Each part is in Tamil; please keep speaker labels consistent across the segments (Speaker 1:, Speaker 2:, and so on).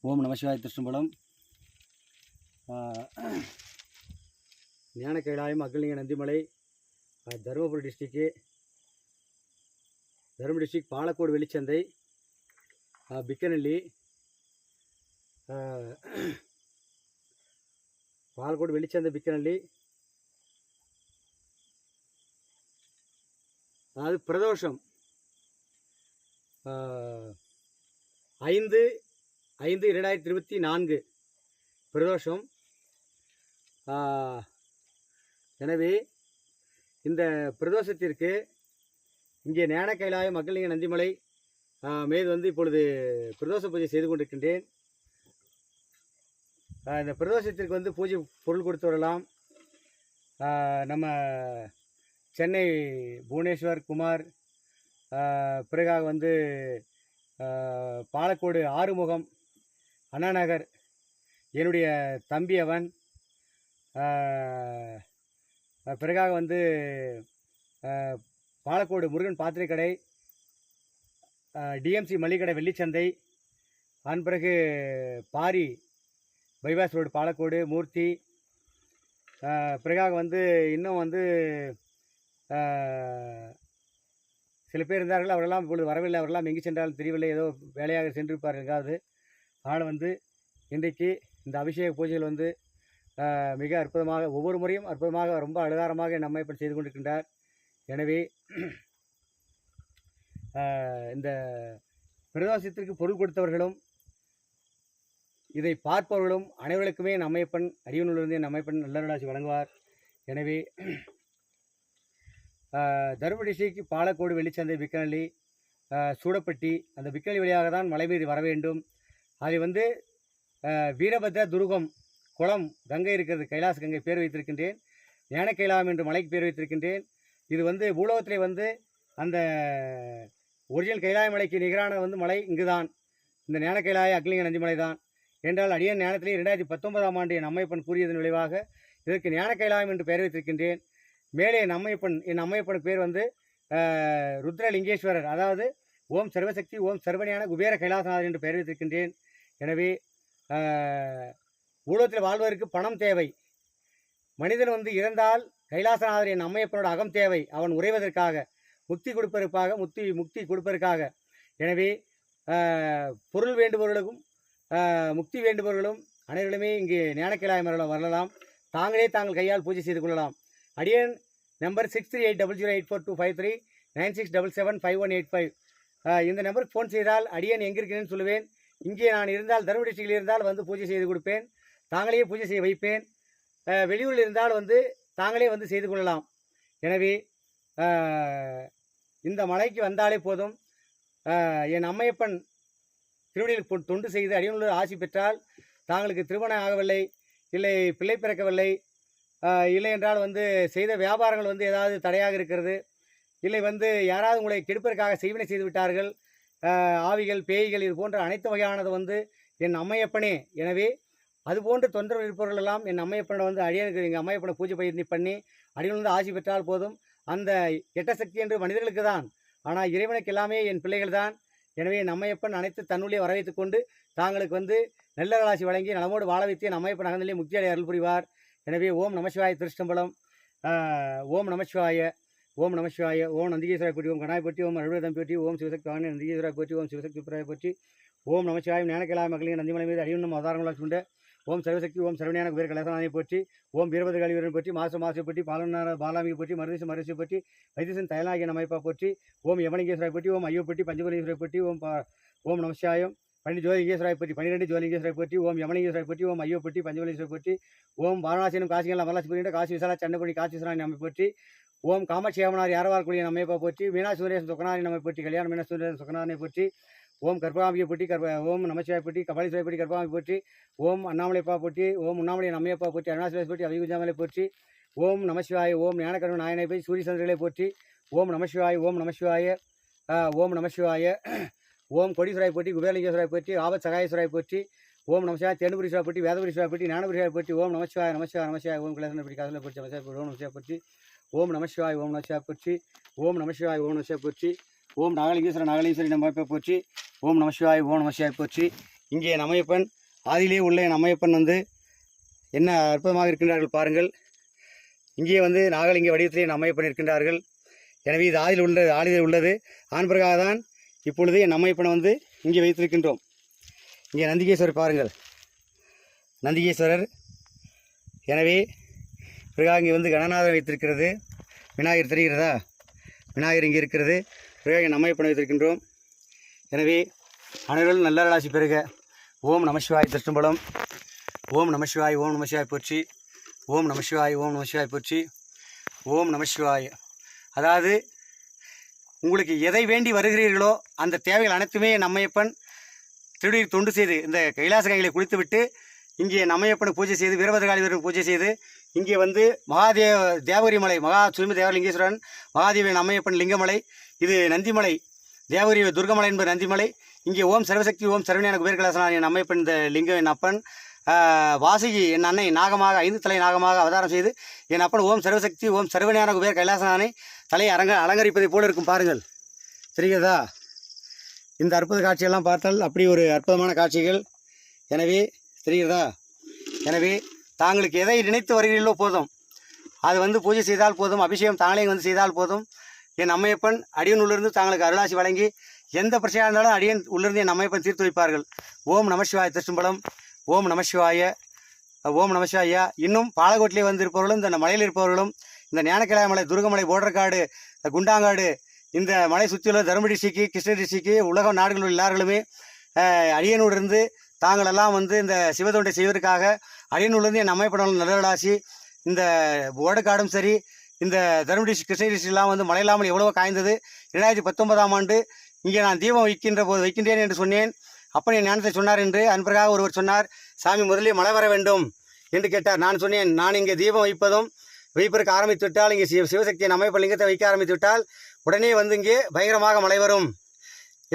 Speaker 1: ஓம் நமசிவாய திருஷ்ணம்பலம். ஞான கைலாயம் அக்னிலிங்க நந்திமலை, தருமபுரி டிஸ்ட்ரிக்கு, தருமபுரி டிஸ்ட்ரிக் பாலக்கோடு வெளிச்சந்தை, பிக்கநல்லி, பாலக்கோடு வெளிச்சந்தை பிக்கநல்லி. அதாவது பிரதோஷம் 5/5/2024 பிரதோஷம். எனவே இந்த பிரதோஷத்திற்கு இங்கே ஞான கைலாயம் அக்னிலிங்க நந்திமலை மீது இப்பொழுது பிரதோஷ பூஜை செய்து கொண்டிருக்கின்றேன். இந்த பிரதோஷத்திற்கு பூஜை பொருள் கொடுத்து வரலாம். நம்ம சென்னை புவனேஸ்வர் குமார், பிறகாக பாலக்கோடு ஆறுமுகம், அண்ணாநகர் என்னுடைய தம்பி அவன், பிறகாக பாலக்கோடு முருகன் பாத்திரை கடை, டிஎம்சி மளிகை வெள்ளிச்சந்தை, அதன் பிறகு பாரி பைபாஸ் ரோடு பாலக்கோடு மூர்த்தி, பிறகாக இன்னும் சில பேர் இருந்தார்கள். அவரெல்லாம் இப்பொழுது வரவில்லை. அவரெல்லாம் எங்கு சென்றாலும் தெரியவில்லை, ஏதோ வேலையாக சென்றிருப்பார் எங்காவது. ஆனால் இன்றைக்கு இந்த அபிஷேக பூஜைகள் மிக அற்புதமாக, ஒவ்வொரு முறையும் அற்புதமாக, ரொம்ப அலங்காரமாக நம்மை இப்படி செய்து கொண்டிருக்கின்றார். எனவே இந்த பிரதோஷத்திற்கு பொருள் கொடுத்தவர்களும் இதை பார்ப்பவர்களும் அனைவருக்குமே நம்மையப்பன் அரியனூரிலிருந்து நம்மையப்பன் நல்லருளாசி வழங்குவார். எனவே தருமபுரி டிஸ்ட்ரிக்ட் பாலக்கோடு வெளிச்சந்தை பிக்கநல்லி சூடப்பட்டி, அந்த பிக்கநல்லி வழியாக தான் மலை மீறி வர வேண்டும். அதை வீரபத்ர துருகம் குளம் கங்கை இருக்கிறது, கைலாச கங்கை பேர் வைத்திருக்கின்றேன். ஞான கைலாயம் என்று மலைக்கு பேர் வைத்திருக்கின்றேன். இது பூலோகத்திலே அந்த ஒரிஜினல் கைலாய மலைக்கு நிகரான மலை இங்கு தான், இந்த ஞான கைலாய அக்னிலிங்க நந்திமலை தான். என்றால் அடியன் ஞானத்திலே 2019ஆம் ஆண்டு என் அம்மையப்பன் கூறியதன் விளைவாக இதற்கு ஞான கைலாயம் என்று பெயர் வைத்திருக்கின்றேன். மேலே என் அம்மையப்பனுக்கு பேர் ருத்ரலிங்கேஸ்வரர், அதாவது ஓம் சர்வசக்தி ஓம் சர்வஞான குபேர கைலாசநாதர் என்று பெயர் வைத்திருக்கின்றேன். எனவே உலகத்தில் வாழ்வதற்கு பணம் தேவை. மனிதன் இறந்தால் கைலாசநாதர் என் அம்மையப்பனோட அகம் தேவை, அவன் உறைவதற்காக, முக்தி கொடுப்பதற்காக. எனவே பொருள் வேண்டுபவர்களுக்கும் முக்தி வேண்டுபவர்களும் அனைவருமே இங்கு ஞான கைலாயம் வரலாம். தாங்கள் கையால் பூஜை செய்து கொள்ளலாம். அடியன் நம்பர் 6380084253 96775185. இந்த நம்பருக்கு ஃபோன் செய்தால் அடியன் எங்கே இருக்கிறேன்னு சொல்லுவேன். இங்கே நான் இருந்தால் தருமபுரி டிஸ்ட்ரிக்டில் இருந்தால் பூஜை செய்து கொடுப்பேன், தாங்களே பூஜை செய்ய வைப்பேன். வெளியூரில் இருந்தால் தாங்களே செய்து கொள்ளலாம். எனவே இந்த மலைக்கு வந்தாலே போதும். என் அம்மையப்பன் திருவடியில் தொண்டு செய்து அடியனூர் ஆசி பெற்றால் தாங்களுக்கு திருமணம் ஆகவில்லை, இல்லை பிள்ளை பிறக்கவில்லை, இல்லை என்றால் செய்த வியாபாரங்கள் ஏதாவது தடையாக இருக்கிறது, இல்லை யாராவது உங்களை கெடுப்பதற்காக செய்வினை செய்து விட்டார்கள், ஆவிகள் பேய்கள் இது போன்ற அனைத்து வகையானது என் அம்மையப்பனே. எனவே அதுபோன்று தொந்தரவு இருப்பவர்கள் எல்லாம் என் அம்மையப்பனோட அடியனுக்கு எங்கள் அம்மையப்பனை பூஜை பண்ணி அடியனூர் ஆசி பெற்றால் போதும். அந்த கெட்ட சக்தி என்று மனிதர்களுக்கு தான், ஆனால் இறைவனுக்கு எல்லாமே என் பிள்ளைகள் தான். எனவே என் அம்மையப்பன் அனைத்து தன்னுள்ளே வரவைத்து கொண்டு தாங்களுக்கு நல்ல ராசி வழங்கி நலமோடு வாழ வைத்து என் அம்மையப்பன் அகந்திலே முக்தியடை அருள் புரிவார். எனவே ஓம் நமசிவாய திருஷ்டம்பலம். ஓம் நமசிவாய ஓம் நமசிவாய. ஓம் நந்திகேஸ்வராய் போற்றி, ஓம் கணாய் போற்றி, ஓம் அருள்வேதம் போற்றி, ஓம் சிவசக்தி வாகன நந்திகேஸ்வராய் போற்றி, ஓம் சிவசக்தி பிராய் போற்றி. ஓம் நமசிவாயம் ஞான கைலாயம் அக்னிலிங்க நந்திமலை மீது அடியுண்ணும் அவதாரங்களாக கொண்ட ஓம் சர்வசக்தி ஓம் சர்வஞான குபேர கைலாசநாதனை போற்றி, ஓம் வீரபத்ர வீரன் போற்றி, மாசை போற்றி, பாலனார பாலாமியை போற்றி, மருதேசி போற்றி, வைத்தீசன் தயலாகிய நமைப்பா போற்றி, ஓம் யமலிங்கேஸ்வராய் போற்றி, ஓம் ஐயோ போற்றி, பஞ்சபலீஸ்வராய் போற்றி, ஓம் நமசிவாயம் 12 ஜோதிலிங்கேஸ்வராய் போற்றி, 12 ஜோதிலிங்கேஸ்வராய் போற்றி, ஓம் யமலிங்கேஸ்வராய் போற்றி, ஓம் ஐயோ போற்றி, பஞ்சபலீஸ்வராய் போற்றி, ஓம் வாரணாசியும் காசிகள் வரலாசி புரிகின்ற காசி விசாலா சண்டபடி காசி விசாலாணி நம்மை போற்றி, ஓம் காமாட்சியமனார் யாரவார்குடிய நம்மைப்பா போற்றி, மீனா சூரியன் சுக்கனாரி நம்மை போற்றி, கல்யாண மீனா சூரியன் சுக்கனாரனை போற்றி, ஓம் கர்ப்பாம்பியை போற்றி, ஓம் நமசிவாய் போற்றி, கபாலீஸ்வராய் போற்றி, கர்ப்பாம்பி போற்றி, ஓம் அண்ணாமலைப்பா போற்றி, ஓம் உண்ணாமலை நம்மையப்பா போற்றி, அருணாசிவாய் போற்றி, அவிகுஞ்சாமலை போற்றி, ஓம் நமசிவாய ஓம் ஞானக்கருண நாயனை போய் சூரிய சந்திரர்களை போற்றி, ஓம் நமசிவாய ஓம் நமசிவாய ஓம் நமசிவாய. ஓம் கொடீஸ்வராய் போற்றி, குபேரலிங்கேஸ்வராய் போற்றி, ஆபத் சகாயேஸ்வராய் போற்றி, ஓம் நமசிவாய தேனுபுரீஸ்வராய் போற்றி, வேதபுரீஸ்வராய் போற்றி, ஞானபுரீஸ்வராய் போற்றி, ஓம் நமசிவாய நமசிவாய ஓம் கிளேசனை போற்றி, காசலை போற்றி, ஓம் நமசிவாய் போற்றி, ஓம் நமசிவாய் ஓம் நமசிவாய் போற்றி, ஓம் நமசிவாய் ஓம் நமசிவாய் போற்றி, ஓம் நாகலிங்கேஸ்வரர் நாகலிங்கேஸ்வரி நம்ம போற்றி, ஓம் நமசிவாய் ஓம் நமசிவாய் போற்றி. இங்கே என் அம்மையப்பன் ஆதியிலே உள்ள என் அம்மையப்பன் வந்து என்ன அற்புதமாக இருக்கின்றார்கள் பாருங்கள். இங்கே வந்து நாகலிங்க வடிவத்திலே என் அம்மையப்பன் இருக்கின்றார்கள். எனவே இது ஆதியில் உள்ளது ஆண்பர்களாக தான் இப்பொழுது என் அம்மையப்பனை வந்து இங்கே வைத்திருக்கின்றோம். இங்கே நந்திகேஸ்வரர் பாருங்கள், நந்திகேஸ்வரர். எனவே பிறகு இங்கே வந்து கணநாதன் வைத்திருக்கிறது. விநாயகர் தெரிகிறதா? விநாயகர் இங்கே இருக்கிறது. பிறகு என் அம்மையப்பனை வைத்திருக்கின்றோம். எனவே அனைவரும் நல்ல பெறுக. ஓம் நமசிவாய் திருச்சம்பலம். ஓம் நமசிவாய், ஓம் நமசிவாய் போற்றி. ஓம் நமசிவாய், ஓம் நமசிவாய் போற்றி. ஓம் நமசிவாய். அதாவது உங்களுக்கு எதை வேண்டி வருகிறீர்களோ அந்த தேவைகள் அனைத்துமே என் அம்மையப்பன் திருடியில் தொண்டு செய்து இந்த கைலாச கைகளை குளித்துவிட்டு இங்கே நம்மையப்பனுக்கு பூஜை செய்து வீரபத்ரகாளீஸ்வரருக்கு பூஜை செய்து இங்கே வந்து தேவகிரி மலை மகா சுயம்பு தேவலிங்கேஸ்வரன் மகாதேவன் அம்மையப்பன் லிங்கமலை, இது நந்திமலை தேவகிரி துர்கமலை என்பது நந்திமலை. இங்கே ஓம் சர்வசக்தி ஓம் சரவணியான குபேரகலாசனான் என் அம்மையப்பன் இந்த லிங்கம் என் அப்பன். வாசுகி என் அன்னை நாகமாக 5 தலை நாகமாக அவதாரம் செய்து என் அப்பன் ஓம் சர்வசக்தி ஓம் சரவணியான குபேர கைலாசனானை தலையை அலங்கரிப்பதை போல இருக்கும் பாருங்கள். தெரிகிறதா? இந்த அற்புத காட்சியெல்லாம் பார்த்தால் அப்படி ஒரு அற்புதமான காட்சிகள். எனவே தெரிகிறதா? எனவே தாங்களுக்கு எதை நினைத்து வருகிறீர்களோ போதும், அது வந்து பூஜை செய்தால் போதும், அபிஷேகம் தாங்களே வந்து செய்தால் போதும். என் அம்மையப்பன் அடியன் உள்ளிருந்து தாங்களுக்கு அருளாசி வழங்கி எந்த பிரச்சனையாக இருந்தாலும் அடியன் உள்ளிருந்து என் அம்மையப்பன் தீர்த்து வைப்பார்கள். ஓம் நமசிவாய திருச்சம்பலம். ஓம் நமசிவாய, ஓம் நமசிவாயா. இன்னும் பாலக்கோட்டிலே வந்து இருப்பவர்களும் இந்த மலையில் இருப்பவர்களும் இந்த ஞானக்கிழாய மலை, துர்கமலை, போர்டர்காடு, குண்டாங்காடு, இந்த மலை சுற்றியுள்ள தருமபுரி டிஸ்ட்ரிக்கு, கிருஷ்ணகிரி டிஸ்ட்ரிக்கு, உலக நாடுகளில் எல்லார்களுமே அடியனூரிலிருந்து தாங்களெல்லாம் வந்து இந்த சிவத்தொண்டை செய்வதற்காக அடியனூர்லேருந்து என் அம்மையப்பன் நல்லடாசி. இந்த போர்டர்காடும் சரி, இந்த தருமபுரி டிஸ்ட்ரிக், கிருஷ்ணகிரி டிஸ்ட்ரிக்ட்லாம் வந்து மழை இல்லாமல் எவ்வளவோ காய்ந்தது. 2019ஆம் ஆண்டு இங்கே நான் தீபம் வைக்கின்றேன் என்று சொன்னேன். அப்பன் என் ஞானத்தை சொன்னார் என்று அன்பராக ஒருவர் சொன்னார். சாமி முதலில் மழை வர வேண்டும் என்று கேட்டார். நான் சொன்னேன், நான் இங்கே தீபம் வைப்பதற்கு ஆரம்பித்து விட்டால், இங்கே சிவசக்தியை அம்மையப்பன் லிங்கத்தை வைக்க ஆரம்பித்து விட்டால் உடனே வந்து இங்கே பயங்கரமாக மழை வரும்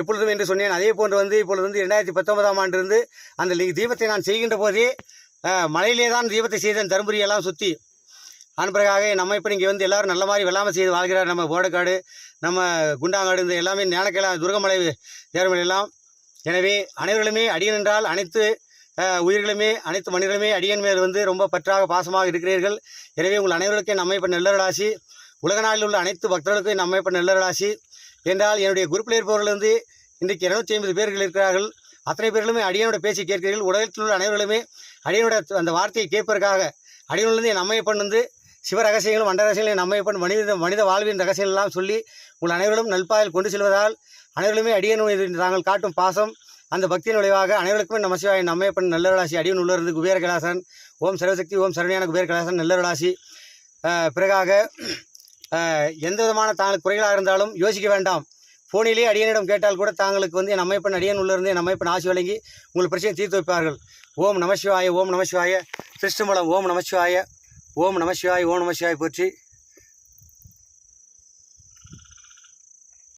Speaker 1: எப்பொழுதும் என்று சொன்னேன். அதே போன்று வந்து இப்பொழுது வந்து 2019ஆம் ஆண்டு இருந்து அந்த தீபத்தை நான் செய்கின்ற போதே மழையிலே தான் தீபத்தை செய்தேன். தருமபுரியெல்லாம் சுற்றி அன்பராக என் அம்மையப்பன் இங்கே வந்து எல்லோரும் நல்ல மாதிரி வெள்ளாமல் செய்து வாழ்கிறார். நம்ம போர்டர்காடு, நம்ம குண்டாங்காடு, இந்த எல்லாமே ஞானக்கிழா துர்கமலை தேர்மலை எல்லாம். எனவே அனைவர்களுமே அடியன் என்றால் அனைத்து உயிர்களுமே அனைத்து மனிதர்களுமே அடியன் மேல் வந்து ரொம்ப பற்றாக பாசமாக இருக்கிறீர்கள். எனவே உங்கள் அனைவருக்கும் என் அம்மையப்பன் நல்லருளாசி. உலக நாளில் உள்ள அனைத்து பக்தர்களுக்கும் என் அம்மையப்பன் நல்லருளாசி. என்றால் என்னுடைய குரூப்பில் இருப்பவர்கள் வந்து இன்றைக்கு 250 பேர்கள் இருக்கிறார்கள். அத்தனை பேர்களுமே அடியனோட பேச்சு கேட்கிறீர்கள். உலகத்தில் உள்ள அனைவர்களுமே அடியனோட அந்த வார்த்தையை கேட்பதற்காக அடியனிலிருந்து என் அம்மையப்பன் வந்து சிவ ரகசியங்களும் மண்ட ரகசியங்களும் என் அம்மையப்பன் மனித வாழ்வின் ரகசியங்கள் எல்லாம் சொல்லி உங்கள் அனைவரும் நல்பாயில் கொண்டு செல்வதால் அனைவருமே அடியன் தாங்கள் காட்டும் பாசம் அந்த பக்தியின் விளைவாக அனைவருக்குமே நமசிவாய என் அம்மையப்பன் நல்லருளாசி. அடியன் உள்ளிருந்து குபேர கைலாசன் ஓம் சர்வசக்தி ஓம் சரவணியான குபேர கைலாசன் நல்லருளாசி. பிறகாக எந்த விதமான தாங்களுக்கு குறைகளாக இருந்தாலும் யோசிக்க வேண்டாம். ஃபோனிலேயே அடியனிடம் கேட்டால் கூட தாங்களுக்கு வந்து என் அம்மையப்பன் அடியன் உள்ளிருந்து என் அம்மையப்பன் ஆசி வழங்கி உங்கள் பிரச்சனையை தீர்த்து வைப்பார்கள். ஓம் நமசிவாய, ஓம் நமசிவாய திருஷ்டம்பலம். ஓம் நமசிவாய, ஓம் நமசிவாய, ஓம் நமசிவாய போற்றி.